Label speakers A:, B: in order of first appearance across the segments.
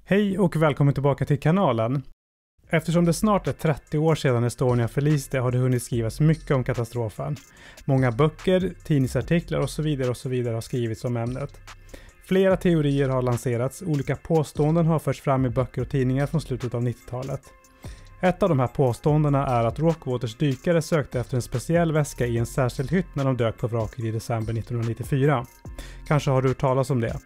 A: Hej och välkommen tillbaka till kanalen. Eftersom det snart är 30 år sedan Estonia förliste har det hunnit skrivas mycket om katastrofen. Många böcker, tidningsartiklar och så vidare har skrivits om ämnet. Flera teorier har lanserats, olika påståenden har förts fram i böcker och tidningar från slutet av 90-talet. Ett av de här påståendena är att Rockwaters dykare sökte efter en speciell väska i en särskild hytt när de dök på vraket i december 1994. Kanske har du hört talas om det.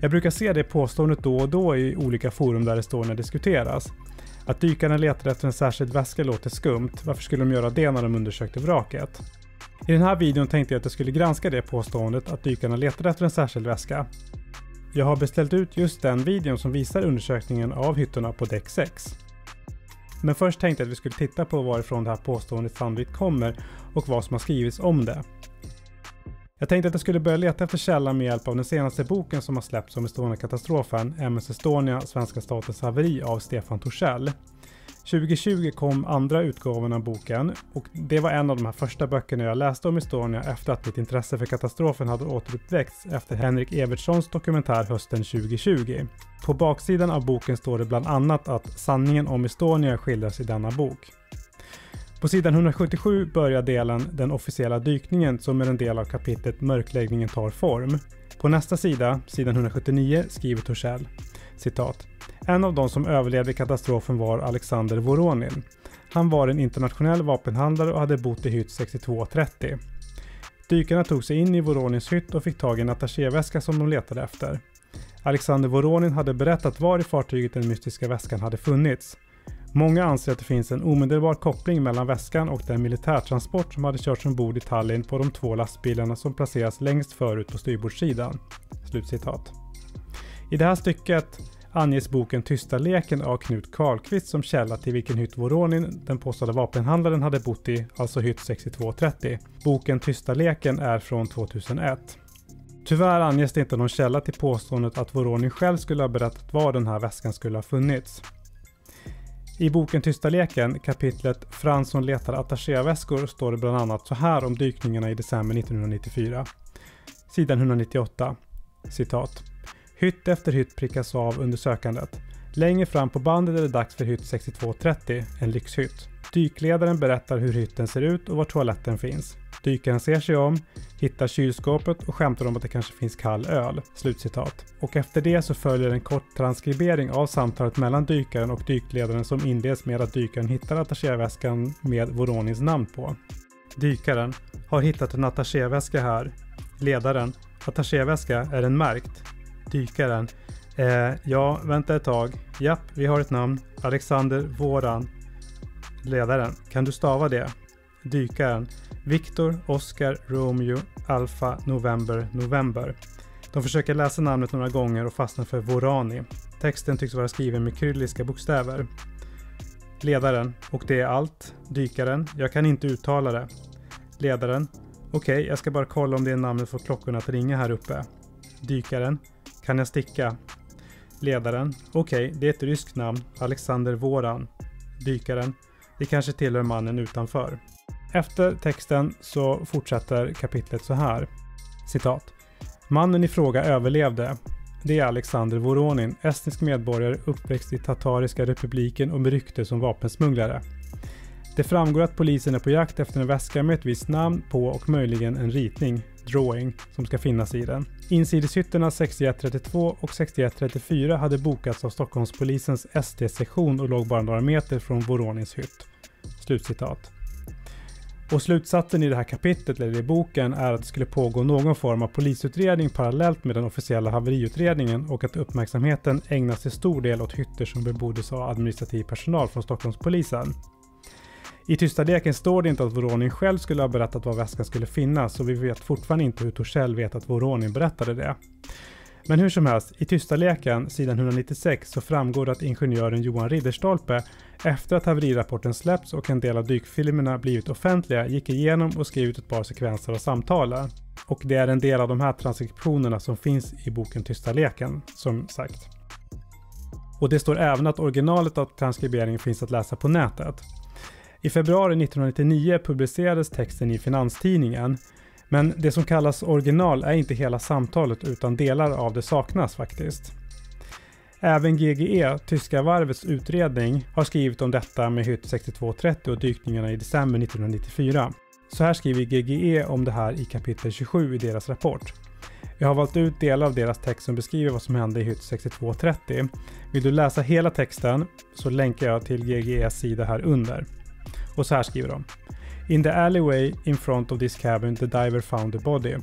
A: Jag brukar se det påståendet då och då i olika forum där Estonia diskuteras. Att dykarna letar efter en särskild väska låter skumt, varför skulle de göra det när de undersökte vraket? I den här videon tänkte jag att jag skulle granska det påståendet att dykarna letade efter en särskild väska. Jag har beställt ut just den videon som visar undersökningen av hytterna på däck 6. Men först tänkte jag att vi skulle titta på varifrån det här påståendet sannolikt kommer och vad som har skrivits om det. Jag tänkte att jag skulle börja leta efter källan med hjälp av den senaste boken som har släppts om Estonia-katastrofen, MS Estonia, Svenska statens haveri av Stefan Torssell. 2020 kom andra utgåvan av boken och det var en av de här första böckerna jag läste om Estonia efter att mitt intresse för katastrofen hade återuppväckts efter Henrik Evertssons dokumentär hösten 2020. På baksidan av boken står det bland annat att sanningen om Estonia skildras i denna bok. På sidan 177 börjar delen Den officiella dykningen som är en del av kapitlet Mörkläggningen tar form. På nästa sida, sidan 179, skriver Torssell, citat: en av de som överlevde katastrofen var Alexander Voronin. Han var en internationell vapenhandlare och hade bott i hytt 6230. Dykarna tog sig in i Voronins hytt och fick tag i en attachéväska som de letade efter. Alexander Voronin hade berättat var i fartyget den mystiska väskan hade funnits. Många anser att det finns en omedelbar koppling mellan väskan och den militärtransport som hade körts ombord i Tallinn på de 2 lastbilarna som placeras längst förut på styrbordssidan. Slutcitat. I det här stycket anges boken Tysta leken av Knut Karlqvist som källa till vilken hytt Voronin, den påstådda vapenhandlaren, hade bott i, alltså hytt 6230. Boken Tysta leken är från 2001. Tyvärr anges det inte någon källa till påståendet att Voronin själv skulle ha berättat var den här väskan skulle ha funnits. I boken Tysta leken, kapitlet Fransson letar attachéväskor, står det bland annat så här om dykningarna i december 1994. Sidan 198. Citat: hytt efter hytt prickas av under sökandet. Längre fram på bandet är det dags för hytt 6230, en lyxhytt. Dykledaren berättar hur hytten ser ut och var toaletten finns. Dykaren ser sig om, hittar kylskåpet och skämtar om att det kanske finns kall öl. Slutcitat. Och efter det så följer en kort transkribering av samtalet mellan dykaren och dykledaren som inleds med att dykaren hittar attachéväskan med Voronins namn på. Dykaren: har hittat en attachéväska här. Ledaren: attachéväska, är den märkt? Dykaren: ja, vänta ett tag. Japp, vi har ett namn. Alexander Voran. Ledaren: kan du stava det? Dykaren: Victor, Oscar, Romeo, Alfa, November. De försöker läsa namnet några gånger och fastnar för Vorani. Texten tycks vara skriven med kyrilliska bokstäver. Ledaren: och det är allt. Dykaren: jag kan inte uttala det. Ledaren: okej, jag ska bara kolla om det är namnet för klockorna att ringa här uppe. Dykaren: kan jag sticka? Ledaren: okej, det är ett ryskt namn, Alexander Voran. Dykaren: det kanske tillhör mannen utanför. Efter texten så fortsätter kapitlet så här. Citat: mannen i fråga överlevde. Det är Alexander Voronin, estnisk medborgare, uppväxt i Tatariska republiken och med rykte som vapensmugglare. Det framgår att polisen är på jakt efter en väska med ett visst namn på och möjligen en ritning, drawing, som ska finnas i den. Insideshytterna 6132 och 6134 hade bokats av Stockholmspolisens SD-sektion och låg bara några meter från Voronins hytt. Slutcitat. Och slutsatsen i det här kapitlet eller i boken är att det skulle pågå någon form av polisutredning parallellt med den officiella haveriutredningen och att uppmärksamheten ägnas till stor del åt hytter som beboddes av administrativ personal från Stockholmspolisen. I Tysta leken står det inte att Voronin själv skulle ha berättat var väskan skulle finnas och vi vet fortfarande inte hur Torssell vet att Voronin berättade det. Men hur som helst, i Tysta leken, sidan 196, så framgår det att ingenjören Johan Ridderstolpe, efter att haverirapporten släppts och en del av dykfilmerna blivit offentliga, gick igenom och skrev ut ett par sekvenser av samtalen. Och det är en del av de här transkriptionerna som finns i boken Tysta leken, som sagt. Och det står även att originalet av transkriberingen finns att läsa på nätet. I februari 1999 publicerades texten i Finanstidningen, men det som kallas original är inte hela samtalet utan delar av det saknas faktiskt. Även GGE, tyska varvets utredning, har skrivit om detta med hytt 6230 och dykningarna i december 1994. Så här skriver GGE om det här i kapitel 27 i deras rapport. Jag har valt ut delar av deras text som beskriver vad som hände i hytt 6230. Vill du läsa hela texten så länkar jag till GGEs sida här under. Och så här skriver de. In the alleyway in front of this cabin, the diver found the body.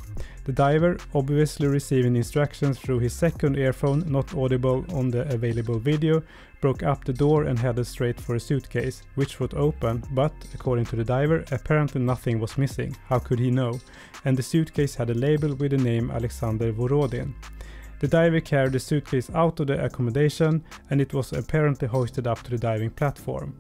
A: The diver, obviously receiving instructions through his second earphone, not audible on the available video, broke up the door and headed straight for a suitcase, which was open, but, according to the diver, apparently nothing was missing. How could he know? And the suitcase had a label with the name Alexander Vorodin. The diver carried the suitcase out of the accommodation, and it was apparently hoisted up to the diving platform.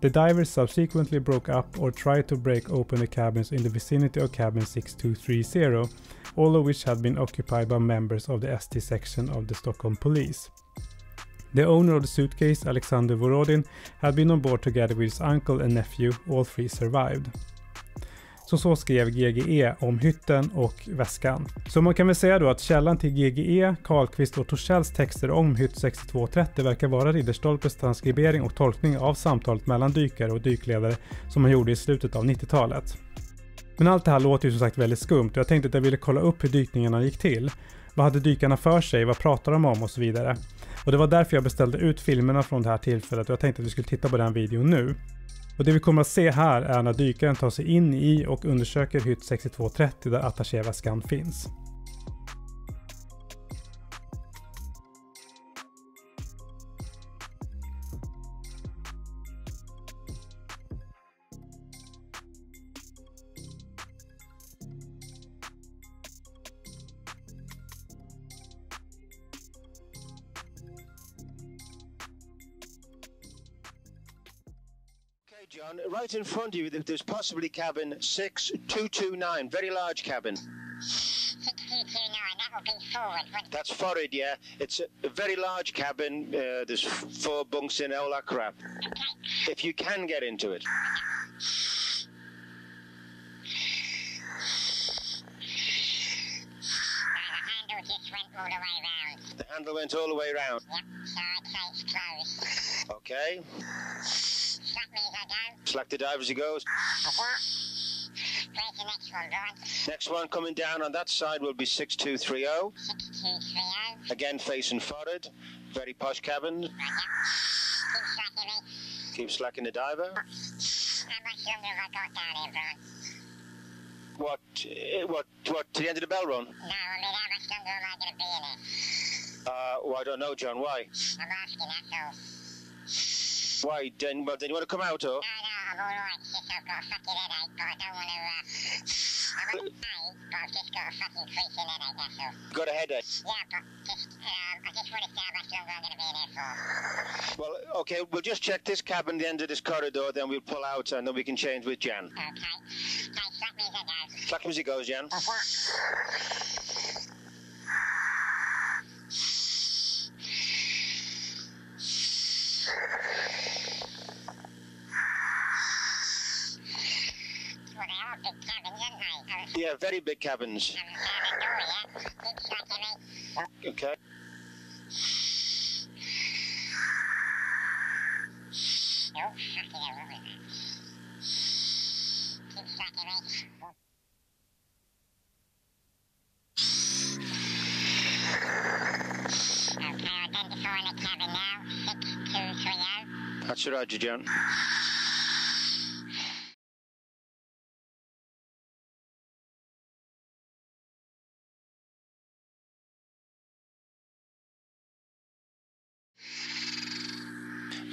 A: The divers subsequently broke up or tried to break open the cabins in the vicinity of cabin 6230, all of which had been occupied by members of the ST section of the Stockholm police. The owner of the suitcase, Alexander Vorodin, had been on board together with his uncle and nephew. All three survived. Så skrev GGE om hytten och väskan. Så man kan väl säga då att källan till GGE, Karlqvist och Torssells texter om hytt 6230 verkar vara Ridderstolpes transkribering och tolkning av samtalet mellan dykare och dykledare som man gjorde i slutet av 90-talet. Men allt det här låter ju som sagt väldigt skumt och jag tänkte att jag ville kolla upp hur dykningarna gick till. Vad hade dykarna för sig? Vad pratade de om och så vidare? Och det var därför jag beställde ut filmerna från det här tillfället och jag tänkte att vi skulle titta på den videon nu. Och det vi kommer att se här är när dykaren tar sig in i och undersöker hytt 6230 där attachéväskan finns.
B: John, right in front of you, there's possibly cabin 6229, very large cabin.
C: 6229, that will be forward.
B: That's forward, yeah. It's a very large cabin. There's 4 bunks in, all that crap.
C: Okay.
B: If you can get into it.
C: The handle just went all the way round.
B: The handle went all the way round?
C: Yep, so I'd say it's closed.
B: Okay.
C: Slack me as I go.
B: Slack the dive as he goes.
C: Where's the next one, Brian?
B: Next one coming down on that side will be 6230.
C: 6230.
B: Again facing forward. Very posh cabin.
C: Right, yep. Keep slacking me.
B: Keep slacking the diver.
C: How much longer have I got down here, Brian?
B: What, to the end of the bell run?
C: No, I mean, how much longer am I going to be in here?
B: Well, I don't know, John. Why?
C: I'm asking, that's all.
B: Why? Then you want to come out, or?
C: No, I'm all right. It's just I've got a fucking headache, but I don't want to, I'm okay, but I've just got a fucking creasing headache, that's all.
B: You got a headache?
C: Yeah, but I just want to see how much longer I'm going to be in here for.
B: Well, okay, we'll just check this cabin, the end of this corridor, then we'll pull out, and then we can change with Jan.
C: Okay. Okay, slap me as I go.
B: Slack him as he goes, Jan.
C: Well, they are big cabins, aren't they?
B: Yeah, very big cabins.
C: I haven't found a door yet. Keep slacking me.
B: Okay.
C: Oh, fucking hell, what was that? Keep slacking me. Okay, identifying the cabin now. 6230.
B: That's Roger, John.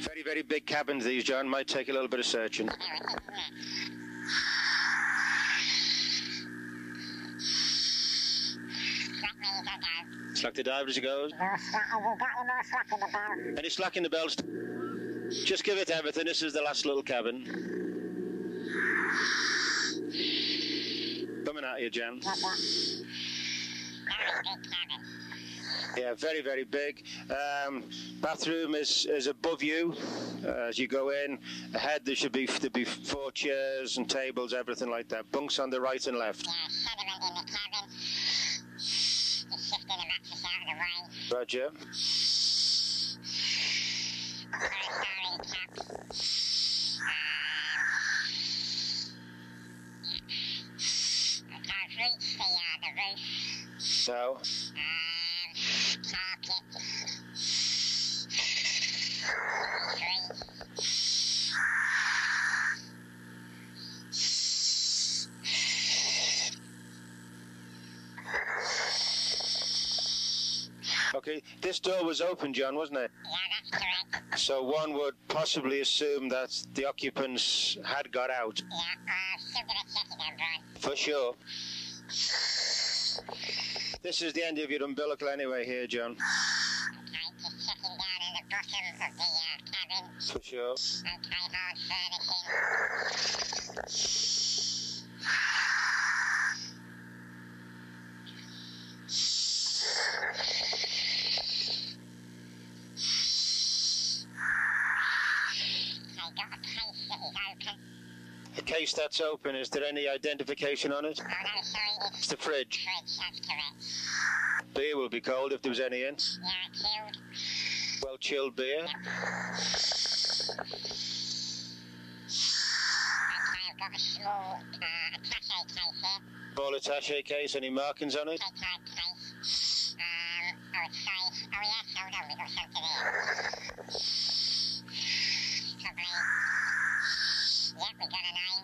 B: Very, very big cabins these, John. Might take a little bit of searching.
C: There it is, isn't it? Slack me as I go.
B: Slack the diver as he goes.
C: More slack, have you got any more slack in the bell?
B: Any slack in the bells? Just give it everything. This is the last little cabin. Coming at you, Jan.
C: What? Very big cabin.
B: Yeah, very, very big. Bathroom is above you as you go in. Ahead there'll be 4 chairs and tables, everything like that. Bunks on the right and left.
C: Yeah, sediment in the cabin. Just shifting the mattress out of the way.
B: Roger. This door was open, John, wasn't it?
C: Yeah, that's correct.
B: So one would possibly assume that the occupants had got out.
C: Yeah, still gonna check it out, Brian.
B: For sure. This is the end of your umbilical anyway here, John.
C: Okay, just checking down in the bottom of the cabin.
B: For sure.
C: Okay, hard furnishing. Okay, got a case that is open.
B: The case that's open, is there any identification on it?
C: Oh no, sorry,
B: It's
C: it's
B: the fridge.
C: fridge, that's correct.
B: Beer will be cold if there was any in.
C: Yeah, chilled.
B: Well chilled beer.
C: Okay, I've got a small attache case here.
B: Small attache case, any markings on it?
C: Take type case. I would say, oh yes, hold on, we've got something here. Probably, yep, we got a name.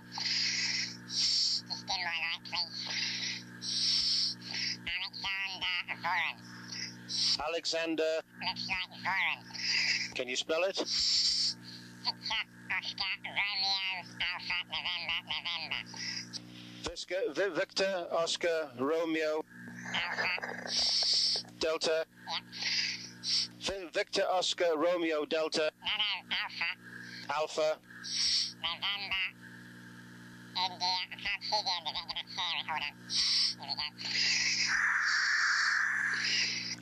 C: Just dim my light, please. Alexander Voron.
B: Alexander,
C: Looks like Voron.
B: can you spell it?
C: Victor, Oscar, Romeo, Alpha, November.
B: Victor, Oscar, Romeo,
C: Alpha,
B: Delta.
C: yep.
B: Victor, Oscar, Romeo, Delta,
C: No, Alpha,
B: Alpha.
C: November, India. I can't see the end of it, I'm gonna share it, hold on. Here we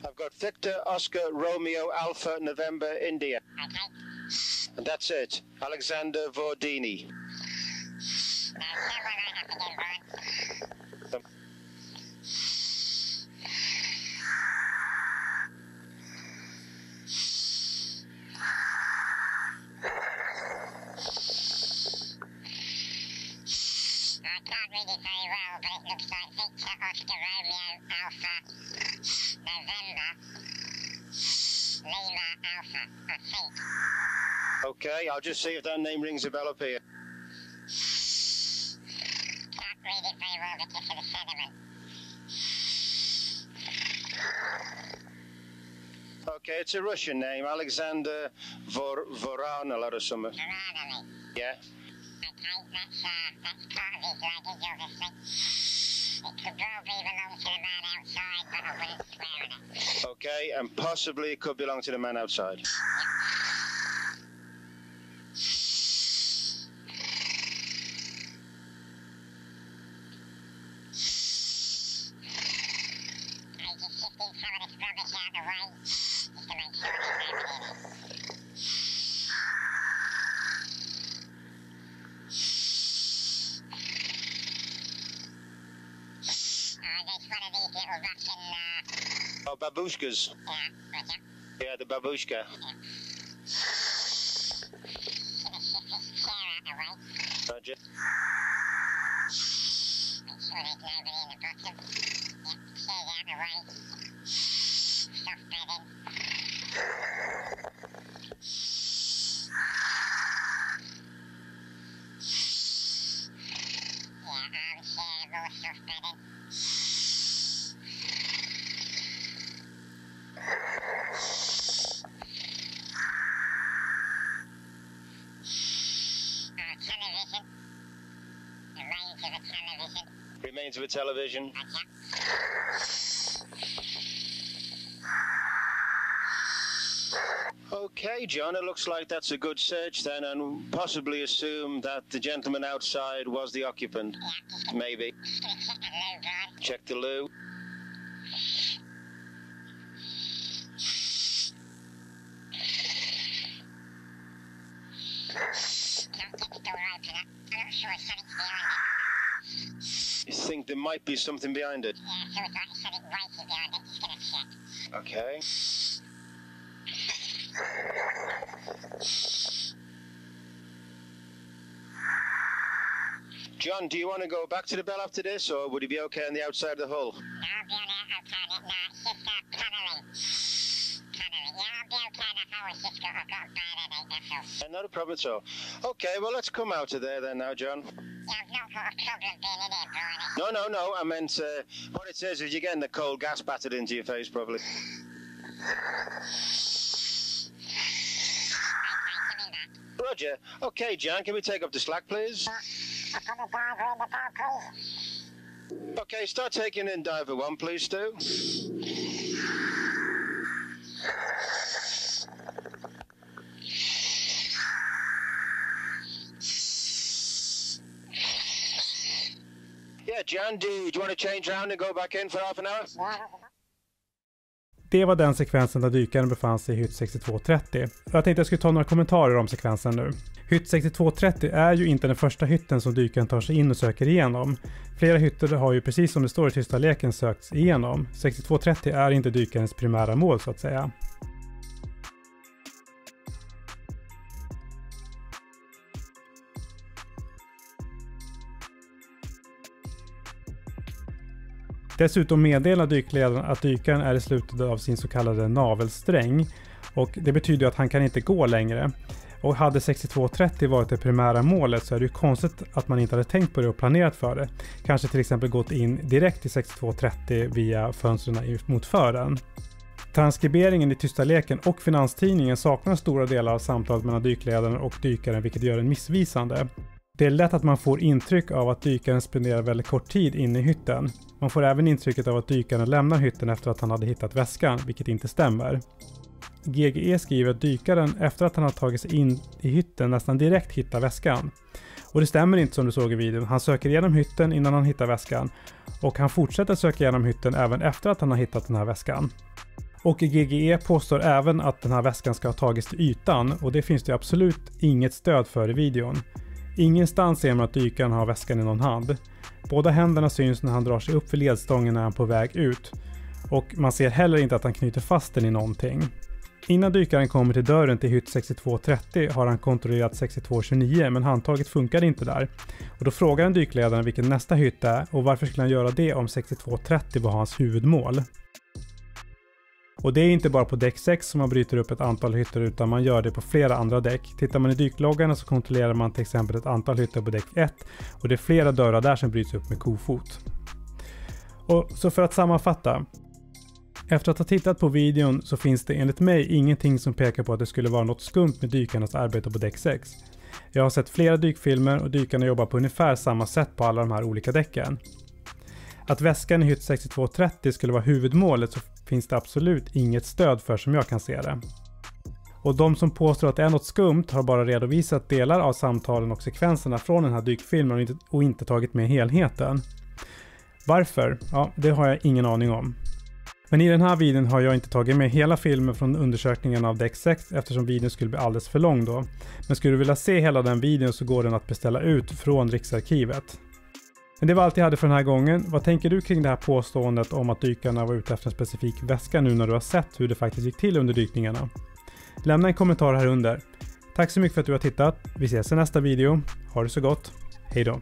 C: go.
B: I've got Victor, Oscar, Romeo, Alpha, November, India.
C: Okay.
B: And that's it. Alexander Vordini.
C: Now, that one I have to do, Brian. I can't read it very well, but it looks like Victor, Oscar, Romeo, Alpha, November, Lima, Alpha, I think.
B: Okay, I'll just see if that name rings a bell up here.
C: Can't read it very well because of the sediment.
B: Okay, it's a Russian name, Alexander Voronov or something.
C: Veranally.
B: Yeah.
C: Okay, that's part of his luggage, obviously. It could probably belong to the man outside, but I wouldn't swear on it.
B: Okay, and possibly it could belong to the man outside.
C: I'm just shifting some of this rubbish out of the way, just to make sure there's nobody in it. There's one of these little Russian,
B: Oh, babushkas.
C: yeah, Roger.
B: Yeah, the babushka.
C: Gonna shift this chair out the way.
B: Roger.
C: Make sure there's nobody in the bottom. Yep, chair's out the way. Soft bedding. Yeah, armchair, more soft bedding. Television. The range of a television.
B: Remains of a television.
C: Roger.
B: Okay, John, it looks like that's a good search then, and possibly assume that the gentleman outside was the occupant.
C: Yeah, just
B: Maybe.
C: gonna check the loo, Brian.
B: Check the loo.
C: Can't get the door open. I'm not sure if something's behind it.
B: You think there might be something behind it?
C: Yeah, it feels like something weighty behind it. Just gonna check.
B: Okay. John, do you want to go back to the bell after this, or would you be okay on the outside of the hull?
C: No, I'll be on it. Okay, no, it's just panelling. Panelling. Yeah, I'll be okay. I was just I've got a bad headache, that's all.
B: Not a problem at all. Okay, well, let's come out of there then now, John.
C: Yeah, I've not got a problem being in here, Brian.
B: No. I meant what it says is you're getting the cold gas battered into your face, probably. Roger. Okay, Jan, can we take up the slack, please? Okay, start taking in diver 1, please, Stu. Yeah, Jan, do you want to change round and go back in for half an hour?
A: Det var den sekvensen där dykaren befann sig i hytt 6230. Jag tänkte jag skulle ta några kommentarer om sekvensen nu. Hytt 6230 är ju inte den första hytten som dykaren tar sig in och söker igenom. Flera hytter har ju precis som det står i Tysta leken sökts igenom. 6230 är inte dykarens primära mål så att säga. Dessutom meddelar dykledaren att dykaren är i slutet av sin så kallade navelsträng och det betyder att han kan inte gå längre. Och hade 6230 varit det primära målet så är det ju konstigt att man inte hade tänkt på det och planerat för det. Kanske till exempel gått in direkt i 6230 via fönstren mot fören. Transkriberingen i Tysta leken och Finanstidningen saknar stora delar av samtalet mellan dykledaren och dykaren vilket gör den missvisande. Det är lätt att man får intryck av att dykaren spenderar väldigt kort tid inne i hytten. Man får även intrycket av att dykaren lämnar hytten efter att han hade hittat väskan, vilket inte stämmer. GGE skriver att dykaren efter att han har tagit sig in i hytten nästan direkt hittar väskan. Och det stämmer inte som du såg i videon. Han söker igenom hytten innan han hittar väskan. Och han fortsätter söka igenom hytten även efter att han har hittat den här väskan. Och GGE påstår även att den här väskan ska ha tagits till ytan och det finns det absolut inget stöd för i videon. Ingenstans ser man att dykaren har väskan i någon hand. Båda händerna syns när han drar sig upp för ledstången när han är på väg ut. Och man ser heller inte att han knyter fast den i någonting. Innan dykaren kommer till dörren till hytt 6230 har han kontrollerat 6229 men handtaget funkar inte där. Och då frågar en dykledaren vilken nästa hytt är och varför skulle han göra det om 6230 var hans huvudmål. Och det är inte bara på däck 6 som man bryter upp ett antal hytter utan man gör det på flera andra däck. Tittar man i dykloggarna så kontrollerar man till exempel ett antal hytter på däck 1 och det är flera dörrar där som bryts upp med kofot. Och så för att sammanfatta. Efter att ha tittat på videon så finns det enligt mig ingenting som pekar på att det skulle vara något skumt med dykarnas arbete på däck 6. Jag har sett flera dykfilmer och dykarna jobbar på ungefär samma sätt på alla de här olika däcken. Att väskan i hytt 6230 skulle vara huvudmålet så finns det absolut inget stöd för som jag kan se det. Och de som påstår att det är något skumt har bara redovisat delar av samtalen och sekvenserna från den här dykfilmen och inte tagit med helheten. Varför? Ja, det har jag ingen aning om. Men i den här videon har jag inte tagit med hela filmen från undersökningen av däck 6 eftersom videon skulle bli alldeles för lång då. Men skulle du vilja se hela den videon så går den att beställa ut från Riksarkivet. Men det var allt jag hade för den här gången. Vad tänker du kring det här påståendet om att dykarna var ute efter en specifik väska nu när du har sett hur det faktiskt gick till under dykningarna? Lämna en kommentar här under. Tack så mycket för att du har tittat. Vi ses i nästa video. Ha det så gott. Hej då.